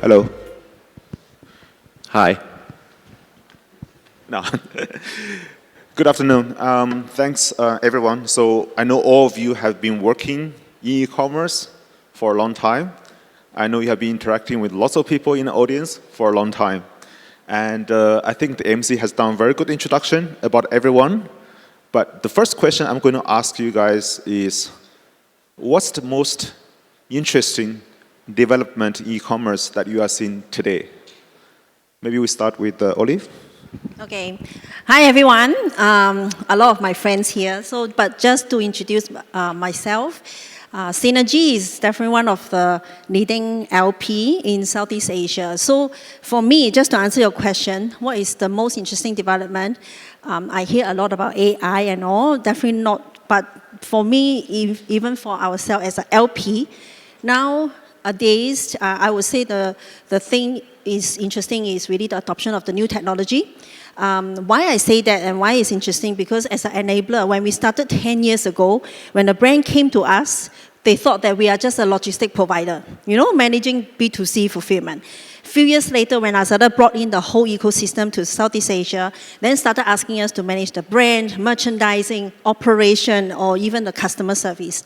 Hello. Hi. No. Good afternoon. Thanks, everyone. So I know all of you have been working in e-commerce for a long time. I know you have been interacting with lots of people in the audience for a long time. And I think the MC has done a very good introduction about everyone. But the first question I'm going to ask you guys is, what's the most interesting development in e-commerce that you are seeing today? Maybe we start with Olive. Okay. Hi, everyone. A lot of my friends here. But just to introduce myself, Synagie is definitely one of the leading LP in Southeast Asia. So for me, just to answer your question, what is the most interesting development? I hear a lot about AI and all, definitely not. But for me, even for ourselves as an LP, nowadays, I would say the thing is interesting is really the adoption of the new technology. Why I say that and why it's interesting, because as an enabler, when we started 10 years ago, when a brand came to us, they thought that we are just a logistic provider, managing B2C fulfillment. A few years later, when Iswara brought in the whole ecosystem to Southeast Asia, then started asking us to manage the brand, merchandising, operation, or even the customer service.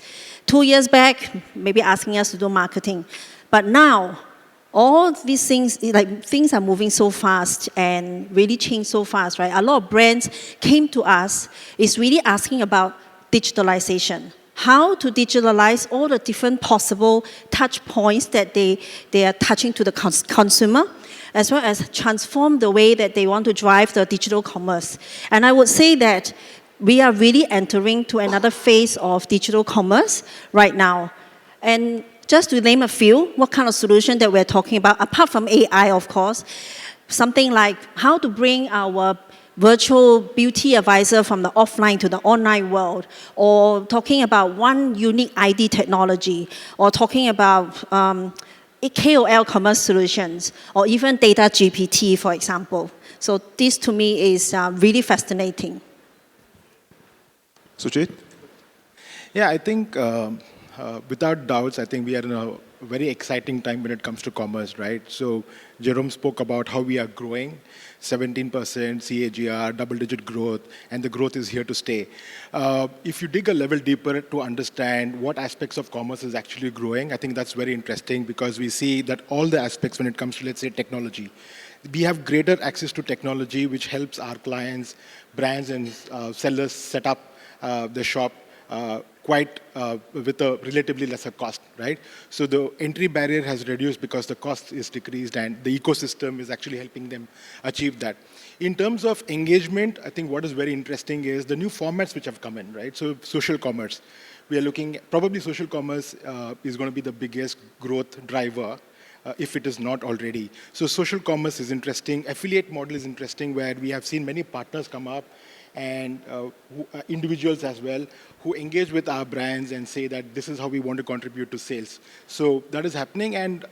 2 years back, maybe asking us to do marketing. But now, all these things, things are moving so fast and really change so fast, right? A lot of brands came to us, is really asking about digitalization. How to digitalize all the different possible touch points that they are touching to the consumer, as well as transform the way that they want to drive the digital commerce. And I would say that we are really entering to another phase of digital commerce right now. And just to name a few, what kind of solution that we're talking about, apart from AI, of course, something like how to bring our virtual beauty advisor from the offline to the online world, or talking about one unique ID technology, or talking about KOL commerce solutions, or even data GPT, for example. So this to me is really fascinating. Sujith? Yeah, I think without doubts, I think we are in a very exciting time when it comes to commerce, right? So Jerome spoke about how we are growing, 17% CAGR, double-digit growth, and the growth is here to stay. If you dig a level deeper to understand what aspects of commerce is actually growing, I think that's very interesting, because we see that all the aspects when it comes to, let's say, technology. We have greater access to technology, which helps our clients, brands, and sellers set up the shop quite with a relatively lesser cost, right? So the entry barrier has reduced because the cost is decreased, and the ecosystem is actually helping them achieve that. In terms of engagement, I think what is very interesting is the new formats which have come in, right? So social commerce. We are looking, probably social commerce is going to be the biggest growth driver, if it is not already. So social commerce is interesting. Affiliate model is interesting, where we have seen many partners come up, and individuals as well, who engage with our brands and say that this is how we want to contribute to sales. So that is happening, and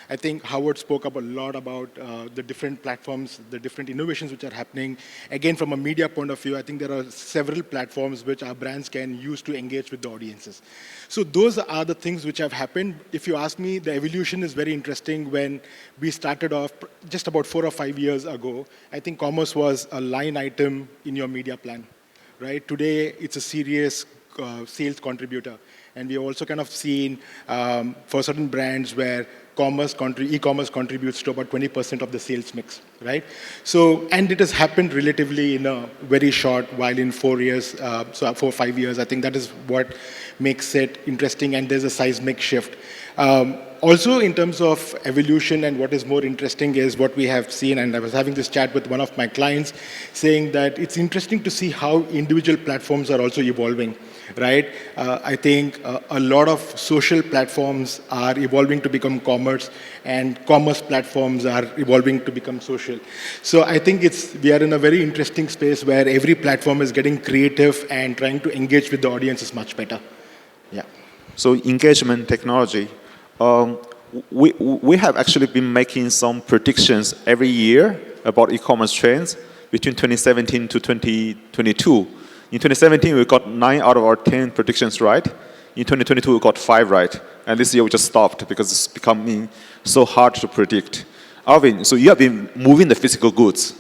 I think Howard spoke up a lot about the different platforms, the different innovations which are happening. Again, from a media point of view, I think there are several platforms which our brands can use to engage with the audiences. So those are the things which have happened. If you ask me, the evolution is very interesting. When we started off just about 4 or 5 years ago, I think commerce was a line item in your media plan, right? Today, it's a serious sales contributor. And we have also kind of seen for certain brands where e-commerce contributes to about 20% of the sales mix, right? So, and it has happened relatively in a very short while, in 4 years, so 4 or 5 years. I think that is what makes it interesting, and there's a seismic shift. Also, in terms of evolution, and what is more interesting is what we have seen, and I was having this chat with one of my clients, saying that it's interesting to see how individual platforms are also evolving, right? I think a lot of social platforms are evolving to become commerce, and commerce platforms are evolving to become social. So I think we are in a very interesting space where every platform is getting creative and trying to engage with the audiences much better. Yeah. So engagement technology. We have actually been making some predictions every year about e-commerce trends between 2017 to 2022. In 2017, we got 9 out of our 10 predictions right. In 2022, we got 5 right. And this year, we just stopped because it's becoming so hard to predict. Alvin, so you have been moving the physical goods,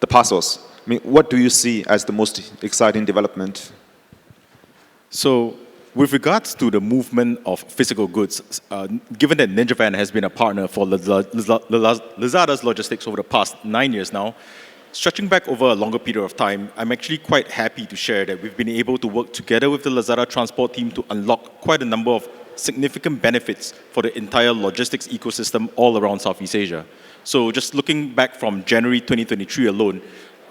the parcels. I mean, what do you see as the most exciting development? So, with regards to the movement of physical goods, given that NinjaVan has been a partner for Lazada's logistics over the past 9 years now, stretching back over a longer period of time, I'm actually quite happy to share that we've been able to work together with the Lazada transport team to unlock quite a number of significant benefits for the entire logistics ecosystem all around Southeast Asia. So just looking back from January 2023 alone,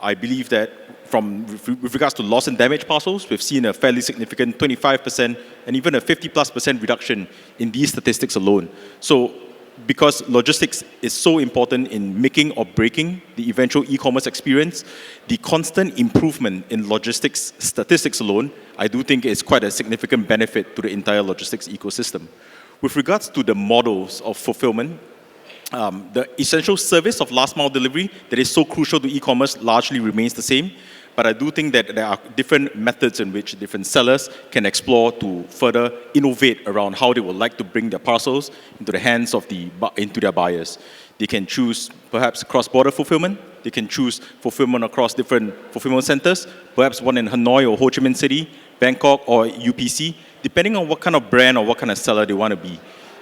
I believe that with regards to loss and damage parcels, we've seen a fairly significant 25% and even a 50+% reduction in these statistics alone. So because logistics is so important in making or breaking the eventual e-commerce experience, the constant improvement in logistics statistics alone, I do think is quite a significant benefit to the entire logistics ecosystem. With regards to the models of fulfillment, the essential service of last mile delivery that is so crucial to e-commerce largely remains the same, but I do think that there are different methods in which different sellers can explore to further innovate around how they would like to bring their parcels into the hands of into their buyers. They can choose perhaps cross-border fulfillment. They can choose fulfillment across different fulfillment centers, perhaps one in Hanoi or Ho Chi Minh City, Bangkok or UPC, depending on what kind of brand or what kind of seller they want to be.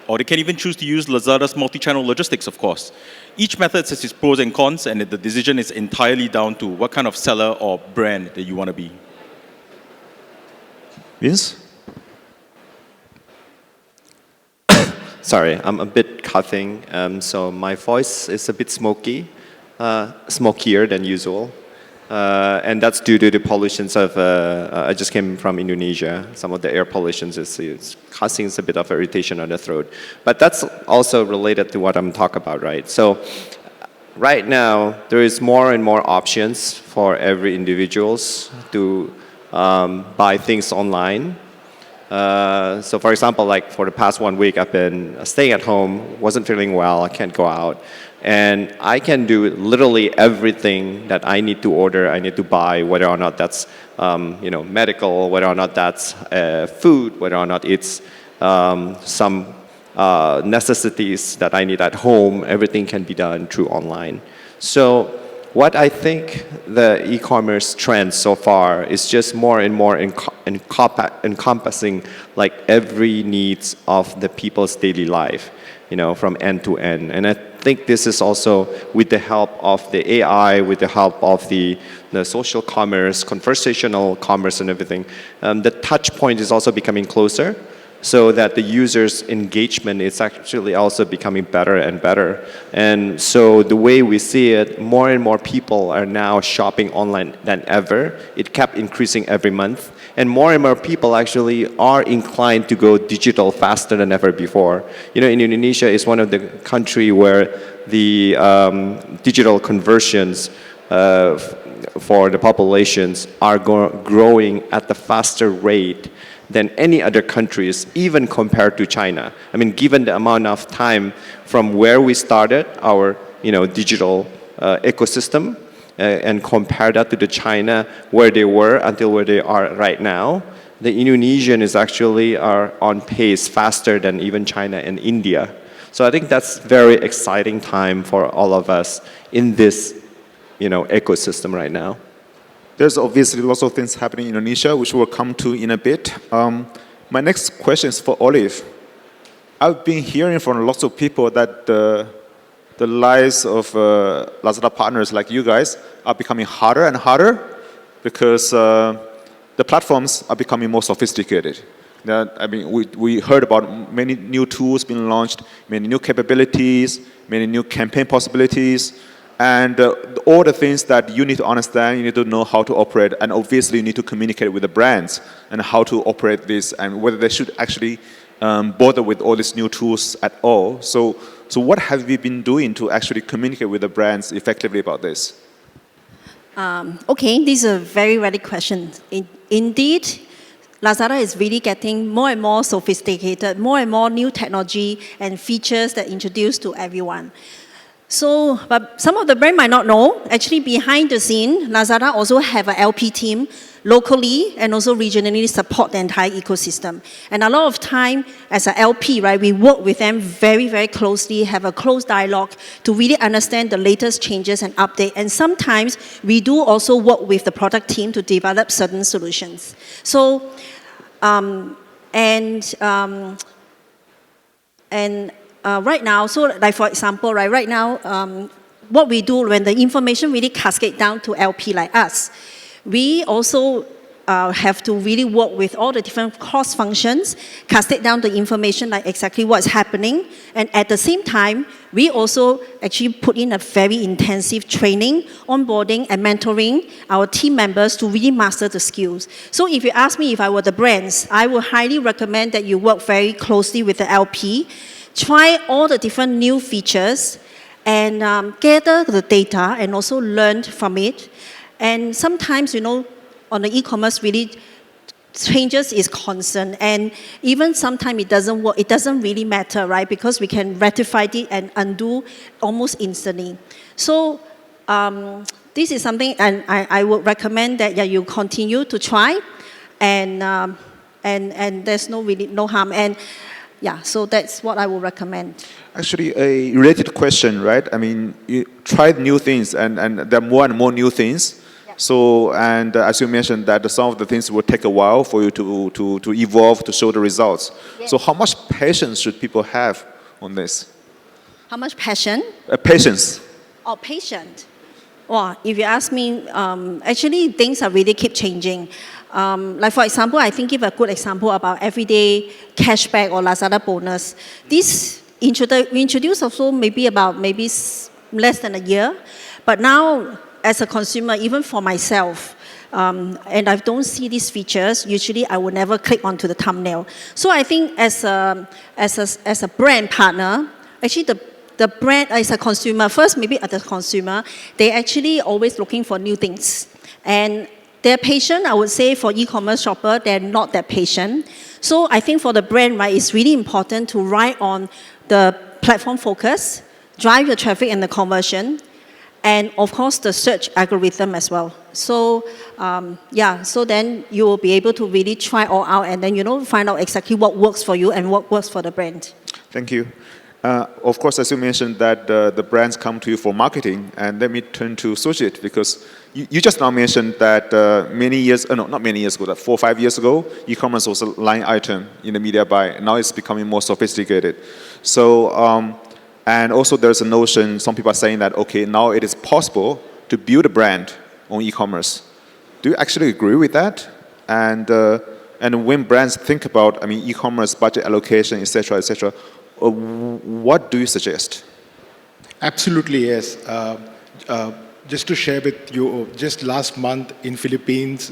Or they can even choose to use Lazada's multi-channel logistics, of course. Each method has its pros and cons, and the decision is entirely down to what kind of seller or brand that you want to be. Vince? Sorry, I'm a bit coughing, so my voice is a bit smokier than usual. And that's due to the pollutions of, I just came from Indonesia. Some of the air pollutions is causing a bit of irritation on the throat. But that's also related to what I'm talking about, right? So right now, there is more and more options for every individuals to buy things online. So for example, like for the past 1 week, I've been staying at home, wasn't feeling well, I can't go out. And I can do literally everything that I need to order, I need to buy, whether or not that's medical, whether or not that's food, whether or not it's some necessities that I need at home. Everything can be done through online. So what I think the e-commerce trend so far is just more and more encompassing like every needs of the people's daily life, from end to end. And I think this is also with the help of the AI, with the help of the social commerce, conversational commerce and everything. The touch point is also becoming closer so that the user's engagement is actually also becoming better and better. And so the way we see it, more and more people are now shopping online than ever. It kept increasing every month. And more people actually are inclined to go digital faster than ever before. In Indonesia is one of the country where the digital conversions for the populations are growing at the faster rate than any other countries, even compared to China. I mean, given the amount of time from where we started our digital ecosystem, and compare that to the China where they were until where they are right now, the Indonesian is actually are on pace faster than even China and India. So I think that's very exciting time for all of us in this ecosystem right now. There's obviously lots of things happening in Indonesia, which we'll come to in a bit. My next question is for Olive. I've been hearing from lots of people that the lives of Lazada partners like you guys are becoming harder and harder because the platforms are becoming more sophisticated. We heard about many new tools being launched, many new capabilities, many new campaign possibilities, and all the things that you need to understand, you need to know how to operate, and obviously you need to communicate with the brands and how to operate this and whether they should actually bother with all these new tools at all. So what have we been doing to actually communicate with the brands effectively about this? Okay, this is a very valid question. Indeed, Lazada is really getting more and more sophisticated, more and more new technology and features that introduced to everyone. So, but some of the brand might not know, actually behind the scene, Lazada also have an LP team locally and also regionally support the entire ecosystem. And a lot of time as an LP, right, we work with them very, very closely, have a close dialogue to really understand the latest changes and update. And sometimes we do also work with the product team to develop certain solutions. So, right now, so like for example, right now, what we do when the information really cascade down to LP like us, we also have to really work with all the different cross functions, cascade down the information like exactly what's happening, and at the same time, we also actually put in a very intensive training, onboarding, and mentoring our team members to really master the skills. So if you ask me if I were the brands, I would highly recommend that you work very closely with the LP, try all the different new features, and gather the data and also learn from it. And sometimes, you know, on the e-commerce, really, changes is constant. And even sometimes it doesn't work, it doesn't really matter, right? Because we can rectify it and undo almost instantly. So this is something, and I would recommend that you continue to try, and there's no harm. And yeah, so that's what I would recommend. Actually, a related question, right? I mean, you tried new things, and there are more and more new things. Yeah. So, and as you mentioned, that some of the things will take a while for you to evolve, to show the results. Yes. So how much patience should people have on this? How much passion? Patience. Or patient? Well, if you ask me, actually things are really keep changing. Like for example, I think give a good example about everyday cashback or Lazada bonus. This we introduced also maybe less than a year, but now as a consumer, even for myself, and I don't see these features, usually I will never click onto the thumbnail. So I think as a brand partner, actually the brand as a consumer, first maybe as a consumer, they actually always looking for new things. And they're patient, I would say for e-commerce shopper, they're not that patient. So I think for the brand, right, it's really important to ride on the platform focus, drive the traffic and the conversion, and of course the search algorithm as well. So so then you will be able to really try all out and then, you know, find out exactly what works for you and what works for the brand. Thank you. Of course, as you mentioned that the brands come to you for marketing, and let me turn to Sujith, because you just now mentioned that not many years ago, that 4 or 5 years ago, e-commerce was a line item in the media buy. Now it's becoming more sophisticated. So, and also there's a notion, some people are saying that, okay, now it is possible to build a brand on e-commerce. Do you actually agree with that? And when brands think about, I mean, e-commerce budget allocation, et cetera, what do you suggest? Absolutely, yes. Just to share with you, just last month in Philippines,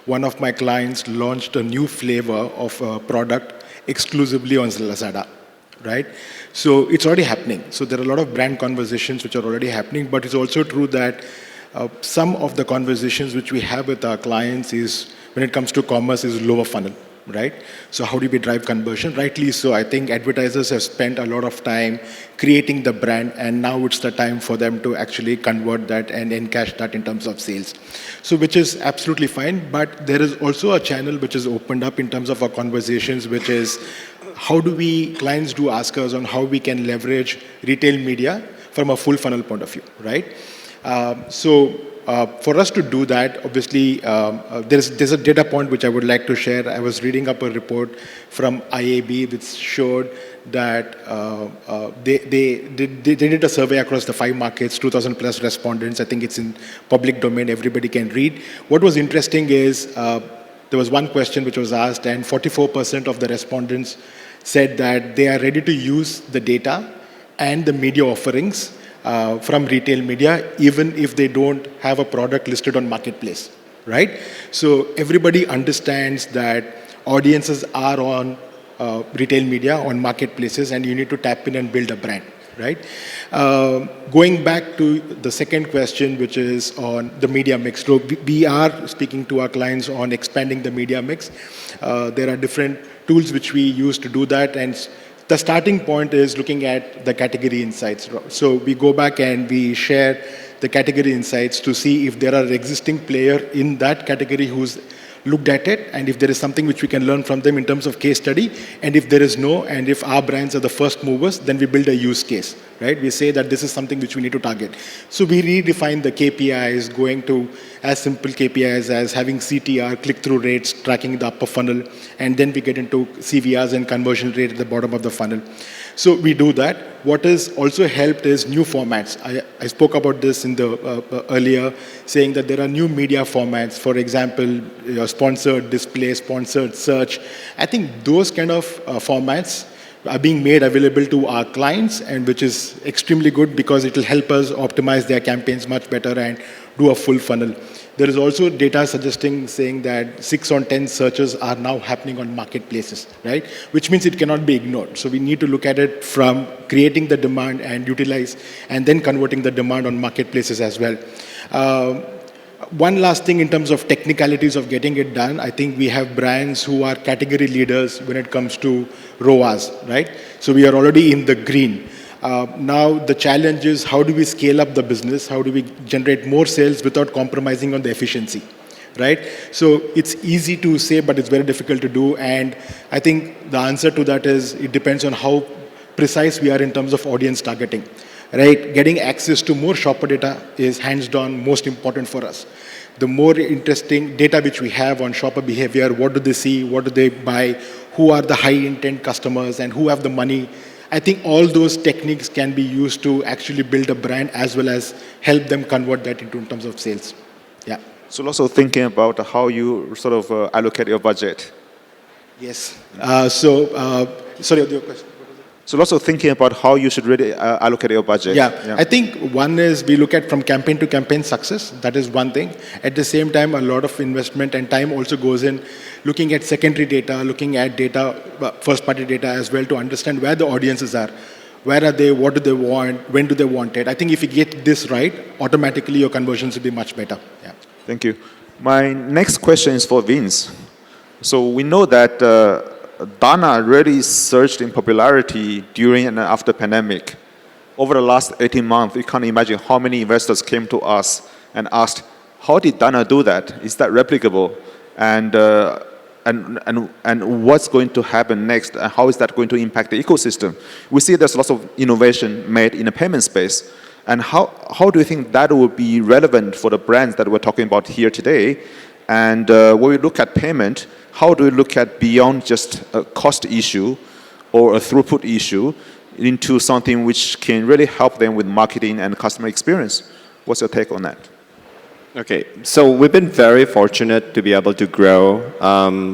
one of my clients launched a new flavor of a product exclusively on Lazada, right? So it's already happening. So there are a lot of brand conversations which are already happening, but it's also true that some of the conversations which we have with our clients is, when it comes to commerce, is lower funnel. Right? So how do we drive conversion? Rightly so, I think advertisers have spent a lot of time creating the brand, and now it's the time for them to actually convert that and encash that in terms of sales. So which is absolutely fine, but there is also a channel which is opened up in terms of our conversations, which is clients do ask us on how we can leverage retail media from a full funnel point of view, right? For us to do that, obviously, there's a data point which I would like to share. I was reading up a report from IAB which showed that they did a survey across the 5 markets, 2,000 plus respondents. I think it's in public domain, everybody can read. What was interesting is there was one question which was asked, and 44% of the respondents said that they are ready to use the data and the media offerings from retail media, even if they don't have a product listed on marketplace, right? So everybody understands that audiences are on retail media, on marketplaces, and you need to tap in and build a brand, right? Going back to the second question, which is on the media mix. So we are speaking to our clients on expanding the media mix. There are different tools which we use to do that, and The starting point is looking at the category insights. So we go back and we share the category insights to see if there are existing player in that category who's looked at it, and if there is something which we can learn from them in terms of case study, and if there is no, and if our brands are the first movers, then we build a use case, right? We say that this is something which we need to target. So we redefine the KPIs, going to as simple KPIs as having CTR, click-through rates, tracking the upper funnel, and then we get into CVRs and conversion rate at the bottom of the funnel. So we do that. What has also helped is new formats. I spoke about this in the earlier, saying that there are new media formats. For example, sponsored display, sponsored search. I think those kind of formats are being made available to our clients, and which is extremely good because it will help us optimize their campaigns much better and do a full funnel. There is also data suggesting, saying that 6 on 10 searches are now happening on marketplaces, right? Which means it cannot be ignored. So we need to look at it from creating the demand and utilize, and then converting the demand on marketplaces as well. One last thing in terms of technicalities of getting it done, I think we have brands who are category leaders when it comes to ROAS, right? So we are already in the green. Now the challenge is, how do we scale up the business? How do we generate more sales without compromising on the efficiency, right? So it's easy to say, but it's very difficult to do. And I think the answer to that is, it depends on how precise we are in terms of audience targeting, right? Getting access to more shopper data is hands down most important for us. The more interesting data which we have on shopper behavior, what do they see, what do they buy, who are the high intent customers, and who have the money. I think all those techniques can be used to actually build a brand, as well as help them convert that into in terms of sales. Yeah. So also thinking about how you sort of allocate your budget. Yes. Sorry, your question. So also thinking about how you should really allocate your budget. Yeah. I think one is we look at from campaign to campaign success. That is one thing. At the same time, a lot of investment and time also goes in looking at secondary data, looking at data, first-party data as well, to understand where the audiences are. Where are they? What do they want? When do they want it? I think if you get this right, automatically your conversions will be much better. Yeah. Thank you. My next question is for Vince. So we know that Dana really surged in popularity during and after pandemic. Over the last 18 months, you can't imagine how many investors came to us and asked, how did Dana do that? Is that replicable? And what's going to happen next? And how is that going to impact the ecosystem? We see there's lots of innovation made in the payment space. And how do you think that will be relevant for the brands that we're talking about here today? And when we look at payment, how do we look at beyond just a cost issue or a throughput issue into something which can really help them with marketing and customer experience? What's your take on that? Okay, so we've been very fortunate to be able to grow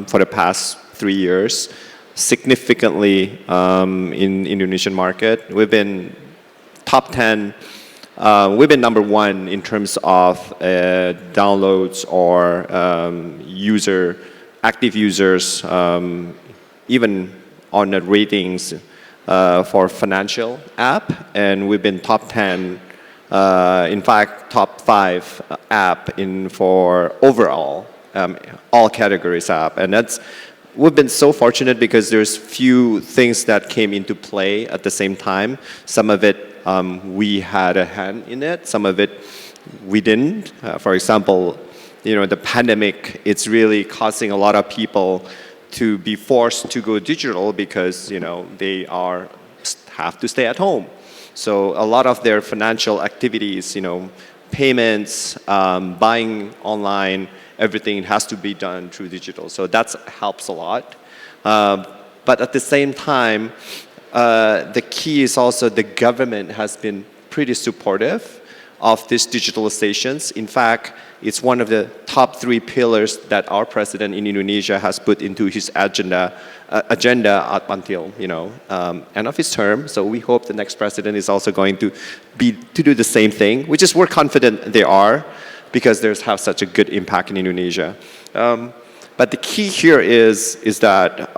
for the past 3 years significantly in Indonesian market. We've been top 10. We've been number 1 in terms of downloads or active users, even on the ratings for financial app, and we've been top 10. In fact, top 5 app for overall all categories app, and we've been so fortunate because there's few things that came into play at the same time. Some of it we had a hand in it, some of it we didn't. For example, the pandemic, it's really causing a lot of people to be forced to go digital because they have to stay at home. So a lot of their financial activities, payments, buying online, everything has to be done through digital. So that helps a lot. But at the same time, the key is also the government has been pretty supportive of these digitalizations. In fact, it's one of the top 3 pillars that our president in Indonesia has put into his agenda up until end of his term. So we hope the next president is also going to do the same thing, which is we're confident they are, because they have such a good impact in Indonesia. But the key here is that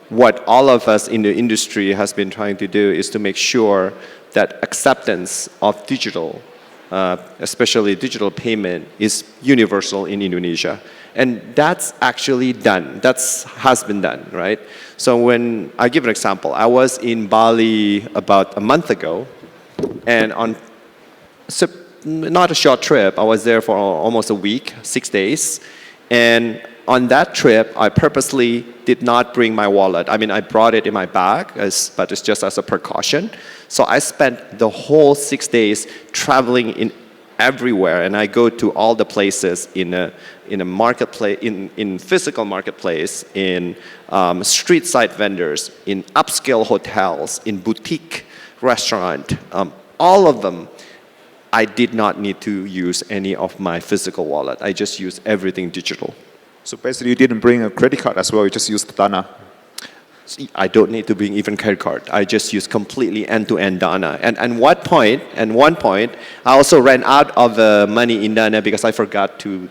what all of us in the industry has been trying to do is to make sure that acceptance of digital especially digital payment, is universal in Indonesia. And that's actually done. Has been done, right? So when I give an example, I was in Bali about a month ago, and on not a short trip, I was there for almost a week, 6 days, and on that trip, I purposely did not bring my wallet. I mean, I brought it in my bag, but it's just as a precaution. So I spent the whole 6 days traveling in everywhere, and I go to all the places in a marketplace, in physical marketplace, in street side vendors, in upscale hotels, in boutique restaurant. All of them, I did not need to use any of my physical wallet. I just used everything digital. So basically, you didn't bring a credit card as well. You just used Dana. I don't need to bring even credit card. I just use completely end-to-end Dana. And at one point, I also ran out of money in Dana because I forgot to,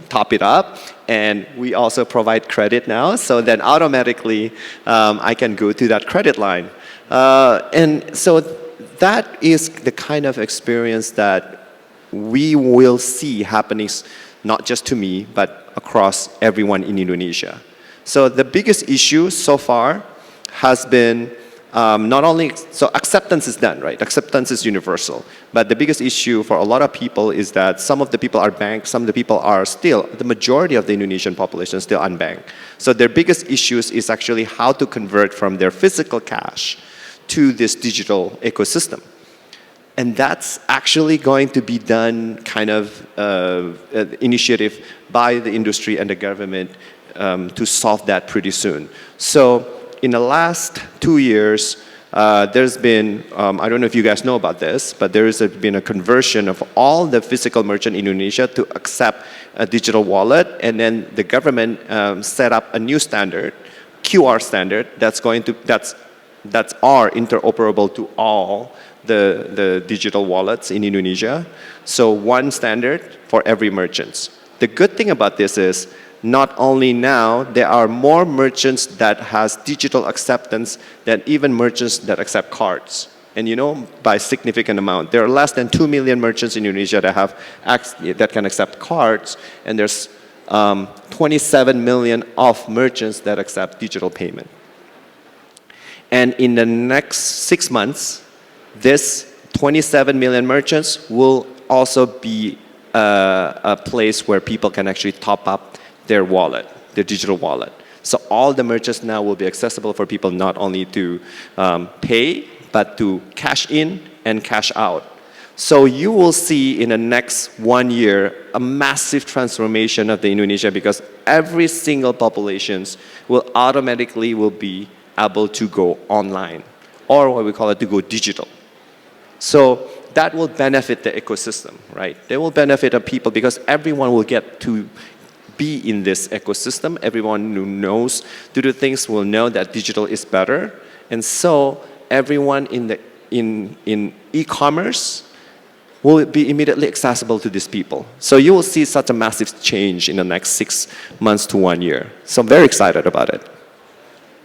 top it up. And we also provide credit now, so then automatically I can go to that credit line. And so that is the kind of experience that we will see happening, not just to me, but across everyone in Indonesia. So the biggest issue so far has been not only, so acceptance is done, right? Acceptance is universal. But the biggest issue for a lot of people is that some of the people are banked, some of the people are still, the majority of the Indonesian population is still unbanked. So their biggest issues is actually how to convert from their physical cash to this digital ecosystem. And that's actually going to be done kind of initiative by the industry and the government to solve that pretty soon. So in the last 2 years, there's been, I don't know if you guys know about this, but there has been a conversion of all the physical merchant in Indonesia to accept a digital wallet, and then the government set up a new standard, QR standard, that's are interoperable to all the digital wallets in Indonesia. So one standard for every merchant. The good thing about this is not only now, there are more merchants that has digital acceptance than even merchants that accept cards. And by significant amount. There are less than 2 million merchants in Indonesia that can accept cards, and there's 27 million of merchants that accept digital payment. And in the next 6 months, this 27 million merchants will also be a place where people can actually top up their wallet, their digital wallet. So all the merchants now will be accessible for people not only to pay, but to cash in and cash out. So you will see in the next 1 year a massive transformation of the Indonesia, because every single populations will automatically be able to go online, or what we call it, to go digital. So that will benefit the ecosystem, right? They will benefit the people because everyone will get to be in this ecosystem. Everyone who knows to do things will know that digital is better. And so everyone in e-commerce will be immediately accessible to these people. So you will see such a massive change in the next 6 months to 1 year. So I'm very excited about it.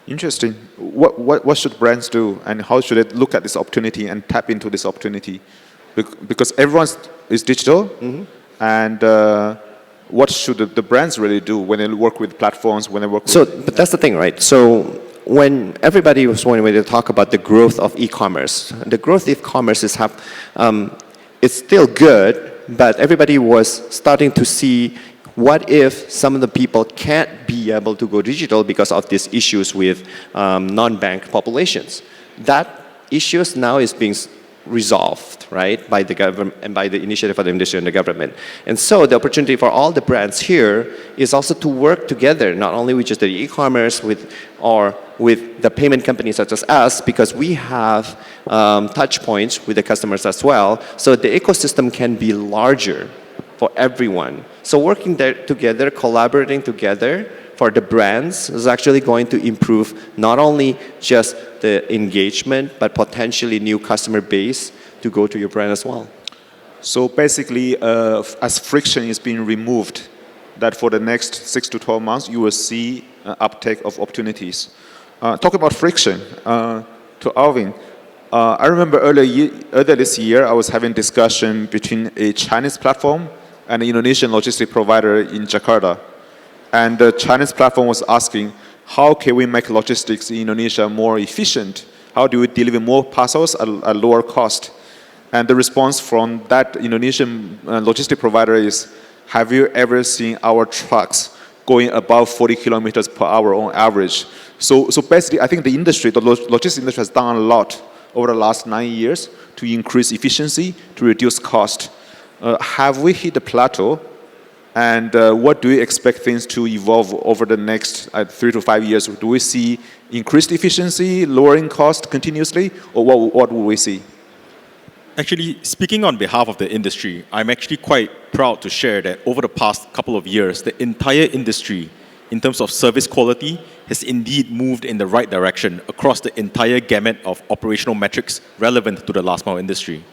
Interesting. What should brands do, and how should they look at this opportunity and tap into this opportunity? Because everyone is digital, and what should the brands really do when they work with platforms, when they work with... But that's the thing, right? So when everybody was wanting to talk about the growth of e-commerce, the growth of e-commerce is it's still good, but everybody was starting to see what if some of the people can't be able to go digital because of these issues with non-bank populations. That issues now is being resolved, right, by the government and by the initiative of the industry and the government. And so the opportunity for all the brands here is also to work together, not only with just the e-commerce or with the payment companies such as us, because we have touch points with the customers as well, so the ecosystem can be larger for everyone. So working there together, collaborating together for the brands is actually going to improve not only just the engagement, but potentially new customer base to go to your brand as well. So basically, as friction is being removed, that for the next 6 to 12 months, you will see an uptake of opportunities. Talk about friction. To Alvin, I remember earlier this year, I was having discussion between a Chinese platform and an Indonesian logistic provider in Jakarta. And the Chinese platform was asking, how can we make logistics in Indonesia more efficient? How do we deliver more parcels at lower cost? And the response from that Indonesian logistic provider is, have you ever seen our trucks going above 40 kilometers per hour on average? So basically, I think the industry, the logistics industry has done a lot over the last 9 years to increase efficiency, to reduce cost. Have we hit the plateau? And what do we expect things to evolve over the next 3 to 5 years? Do we see increased efficiency, lowering cost continuously, or what will we see? Actually, speaking on behalf of the industry, I'm actually quite proud to share that over the past couple of years, the entire industry, in terms of service quality, has indeed moved in the right direction across the entire gamut of operational metrics relevant to the last mile industry.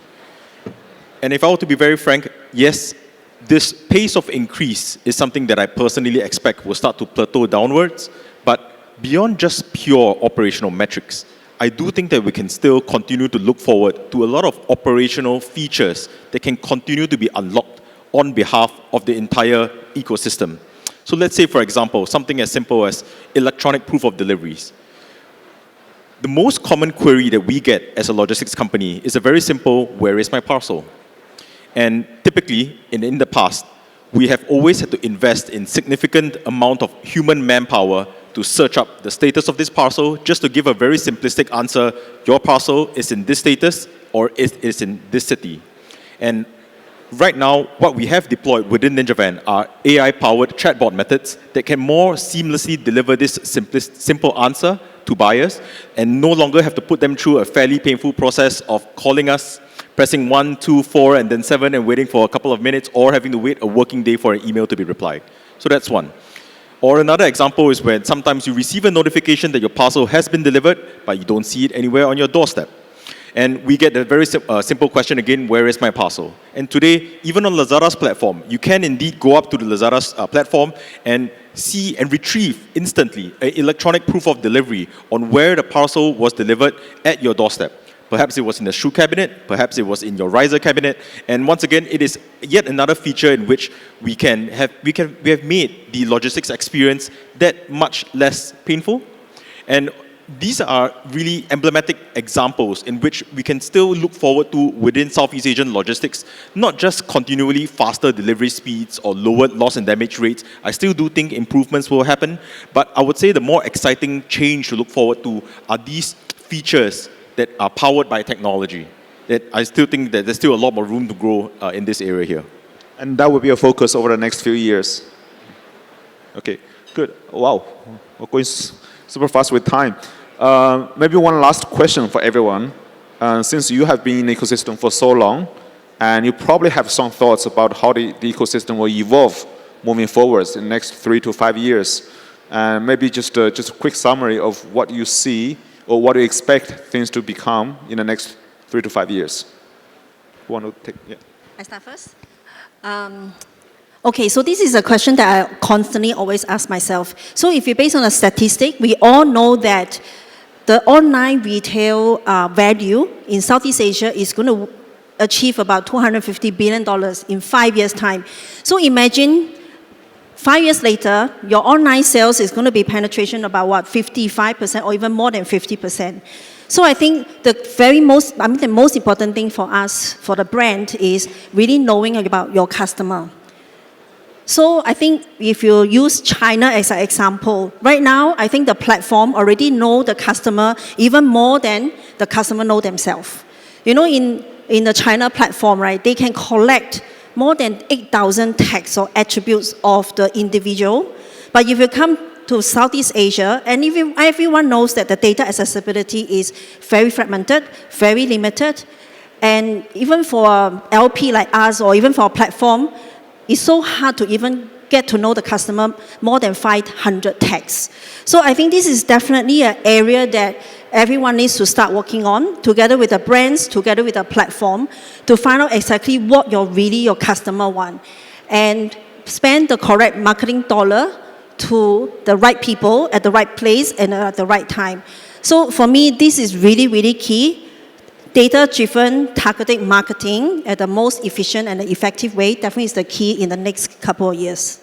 And if I were to be very frank, yes, this pace of increase is something that I personally expect will start to plateau downwards, but beyond just pure operational metrics, I do think that we can still continue to look forward to a lot of operational features that can continue to be unlocked on behalf of the entire ecosystem. So let's say, for example, something as simple as electronic proof of deliveries. The most common query that we get as a logistics company is a very simple, where is my parcel? And typically, in the past, we have always had to invest in significant amount of human manpower to search up the status of this parcel, just to give a very simplistic answer, your parcel is in this status or it is in this city. And right now, what we have deployed within NinjaVan are AI-powered chatbot methods that can more seamlessly deliver this simple answer to buyers and no longer have to put them through a fairly painful process of calling us, pressing 1, 2, 4, and then 7 and waiting for a couple of minutes, or having to wait a working day for an email to be replied. So that's one. Or another example is when sometimes you receive a notification that your parcel has been delivered, but you don't see it anywhere on your doorstep. And we get a very simple question again, where is my parcel? And today, even on Lazada's platform, you can indeed go up to the Lazada's platform and see and retrieve instantly an electronic proof of delivery on where the parcel was delivered at your doorstep. Perhaps it was in the shoe cabinet, perhaps it was in your riser cabinet, and once again, it is yet another feature in which we have made the logistics experience that much less painful. And these are really emblematic examples in which we can still look forward to within Southeast Asian logistics, not just continually faster delivery speeds or lowered loss and damage rates. I still do think improvements will happen, but I would say the more exciting change to look forward to are these features that are powered by technology. That I still think that there's still a lot more room to grow in this area here. And that will be a focus over the next few years. Okay, good. Wow, we're going super fast with time. Maybe one last question for everyone. Since you have been in the ecosystem for so long, and you probably have some thoughts about how the ecosystem will evolve moving forwards in the next 3 to 5 years. Maybe just a quick summary of what you see or what do you expect things to become in the next 3 to 5 years? Who want to take? Yeah. I start first. Okay, so this is a question that I constantly always ask myself. So if you base on a statistic, we all know that the online retail value in Southeast Asia is going to achieve about $250 billion in 5 years' time. So imagine 5 years later, your online sales is going to be penetration about what, 55% or even more than 50%. So I think the most important thing for us, for the brand, is really knowing about your customer. So I think if you use China as an example, right now I think the platform already know the customer even more than the customer know themselves. You know, in the China platform, right, they can collect more than 8,000 tags or attributes of the individual. But if you come to Southeast Asia, and everyone knows that the data accessibility is very fragmented, very limited, and even for LP like us or even for a platform, it's so hard to even get to know the customer more than 500 tags. So I think this is definitely an area that everyone needs to start working on, together with the brands, together with the platform, to find out exactly what your customer want, and spend the correct marketing dollar to the right people at the right place and at the right time. So for me, this is really, really key. data-driven targeted marketing at the most efficient and effective way definitely is the key in the next couple of years.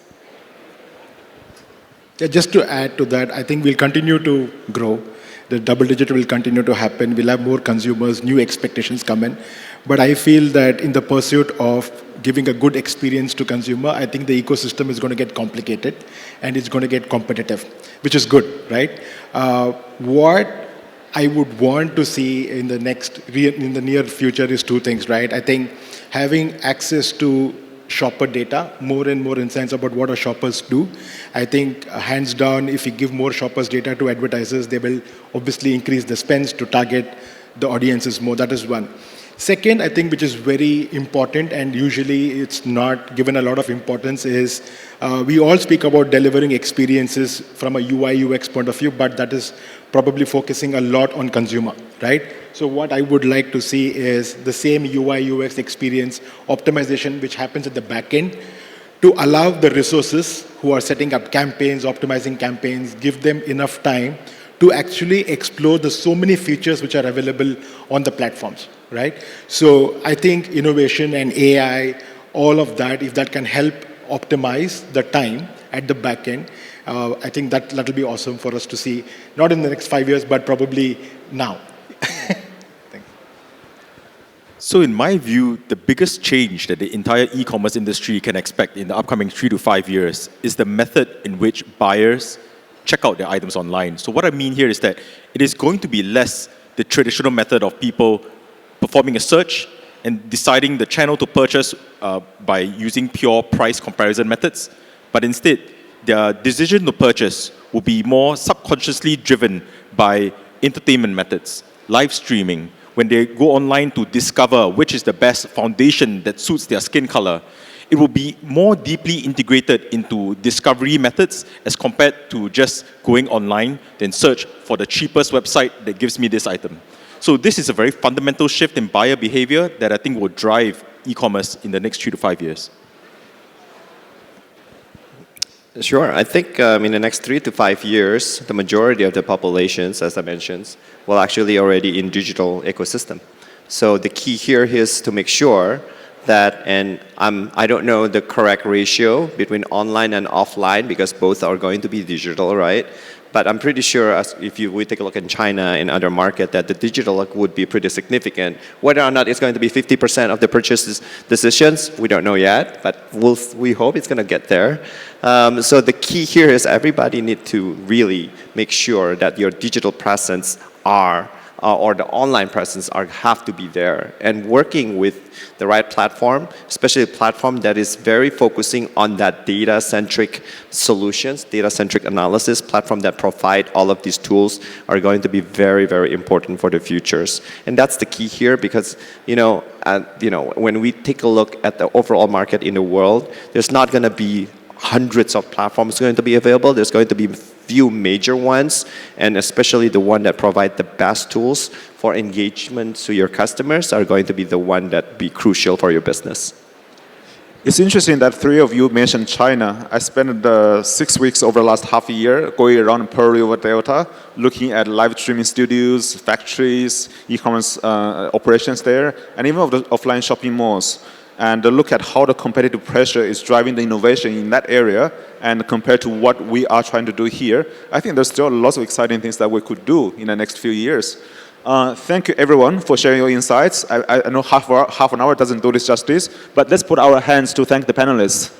Yeah, just to add to that, I think we'll continue to grow. The double digit will continue to happen. We'll have more consumers, new expectations come in. But I feel that in the pursuit of giving a good experience to consumer, I think the ecosystem is going to get complicated and it's going to get competitive, which is good, right? What I would want to see in the near future is two things, right? I think having access to shopper data, more and more insights about what our shoppers do. I think hands down, if we give more shoppers data to advertisers, they will obviously increase the spends to target the audiences more. That is one. Second, I think, which is very important and usually it's not given a lot of importance, is we all speak about delivering experiences from a UI UX point of view, but that is probably focusing a lot on consumer, right? So what I would like to see is the same UI UX experience optimization which happens at the back end to allow the resources who are setting up campaigns, optimizing campaigns, give them enough time to actually explore the so many features which are available on the platforms, right? So I think innovation and AI, all of that, if that can help optimize the time at the back end, I think that'll be awesome for us to see, not in the next 5 years, but probably now. Thanks. So in my view, the biggest change that the entire e-commerce industry can expect in the upcoming 3 to 5 years is the method in which buyers check out their items online. So what I mean here is that it is going to be less the traditional method of people performing a search and deciding the channel to purchase by using pure price comparison methods, but instead their decision to purchase will be more subconsciously driven by entertainment methods, live streaming, when they go online to discover which is the best foundation that suits their skin color. It will be more deeply integrated into discovery methods as compared to just going online, then search for the cheapest website that gives me this item. So this is a very fundamental shift in buyer behavior that I think will drive e-commerce in the next 3 to 5 years. Sure. I think in the next 3 to 5 years, the majority of the populations, as I mentioned, will actually already in digital ecosystem. So the key here is to make sure that, and I don't know the correct ratio between online and offline because both are going to be digital, right? But I'm pretty sure if we take a look in China and other market that the digital would be pretty significant. Whether or not it's going to be 50% of the purchase decisions, we don't know yet, but we hope it's going to get there. So the key here is everybody need to really make sure that your digital presence or the online presence have to be there. And working with the right platform, especially a platform that is very focusing on that data-centric solutions, data-centric analysis, platform that provide all of these tools are going to be very, very important for the futures. And that's the key here because, when we take a look at the overall market in the world, there's not going to be hundreds of platforms going to be available. There's going to be few major ones, and especially the one that provide the best tools for engagement to your customers are going to be the one that be crucial for your business. It's interesting that 3 of you mentioned China. I spent 6 weeks over the last half a year going around Pearl River Delta, looking at live streaming studios, factories, e-commerce operations there, and even of the offline shopping malls. And look at how the competitive pressure is driving the innovation in that area and compared to what we are trying to do here. I think there's still lots of exciting things that we could do in the next few years. Thank you everyone for sharing your insights. I know half an hour doesn't do this justice, but let's put our hands to thank the panelists.